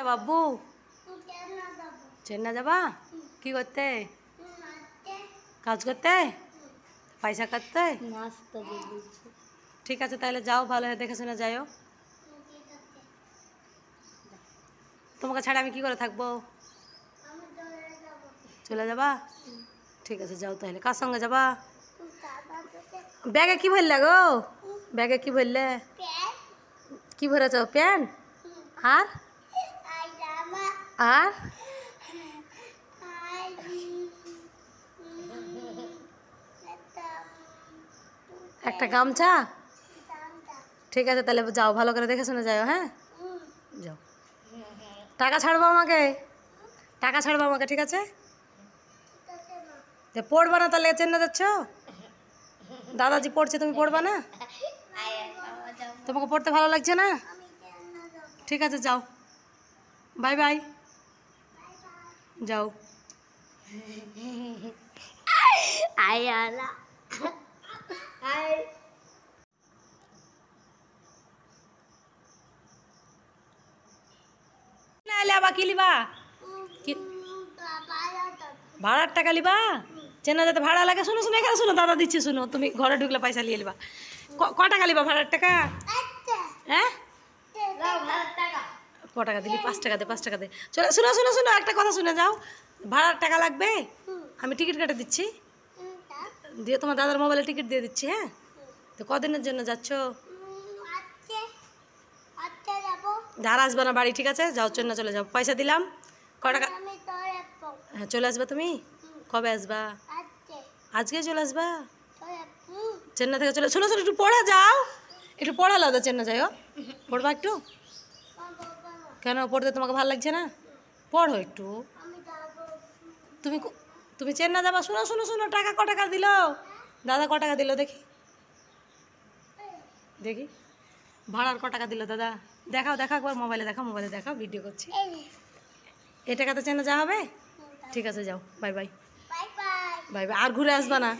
বাবু চেন্নাই যাবা কি করতে কাজ করতে পয়সা কাটতে ঠিক আছে তাহলে যাও ভালো হয়ে দেখে শুনে যাও তোমাকে ছাড়া আমি কি করে থাকবো চলে যাবা ঠিক আছে যাও তাহলে কার সঙ্গে যাবা ব্যাগে কি ভরলে গো ব্যাগে কি ভরলে কি ভরেছ প্যান আর আর একটা গামছা ঠিক আছে তাহলে যাও ভালো করে দেখে শুনে যাও হ্যাঁ যাও টাকা ছাড়বো আমাকে ঠিক আছে পড়বা না তাহলে চেন্নাই যাচ্ছ দাদাজি পড়ছে তুমি পড়বা না তোমাকে পড়তে ভালো লাগছে না ঠিক আছে যাও বাই বাই যাও আবার কি লিবা ভাড়ার টাকা লিবা চেনা যাতে ভাড়া লাগে শুনো শুনো এখানে শুনো দাদা দিচ্ছে শুনো তুমি ঘরে ঢুকলে পয়সা নিয়ে লিবা ক টাকা লিবা ভাড়ার টাকা হ্যাঁ ক টাকা দিলি 5 টাকা দে 5 টাকা দে চলো শুনো শুনো শুনো একটা কথা শুনে যাও ভাড়ার টাকা লাগবে আমি টিকিট কেটে দিচ্ছি দিয়ে তোমার দাদার মোবাইলে টিকিট দিয়ে দিচ্ছি হ্যাঁ তো কদিনের জন্য যাচ্ছ ধার আসবে না বাড়ি ঠিক আছে যাও চেন্নাই চলে যাও পয়সা দিলাম ক টাকা হ্যাঁ চলে আসবা তুমি কবে আসবা আজকে চলে আসবা চেন্নাই থেকে চলে শুনো শুনো একটু পড়া যাও একটু পড়া লাগতো চেন্নাই যাও পড়বা একটু কেন পড়তে তোমাকে ভালো লাগছে না পড়ো একটু তুমি তুমি চেন্নাই যাবা শুনো শুনো শুনো টাকা ক টাকা দিল দাদা ক টাকা দিল দেখি দেখি ভাড়ার ক টাকা দিল দাদা দেখাও দেখাও একবার মোবাইলে দেখাও ভিডিও করছি এ টাকাতে চেন্নাই যাওয়া হবে ঠিক আছে যাও বাই বাই বাই বাই আর ঘুরে আসবা না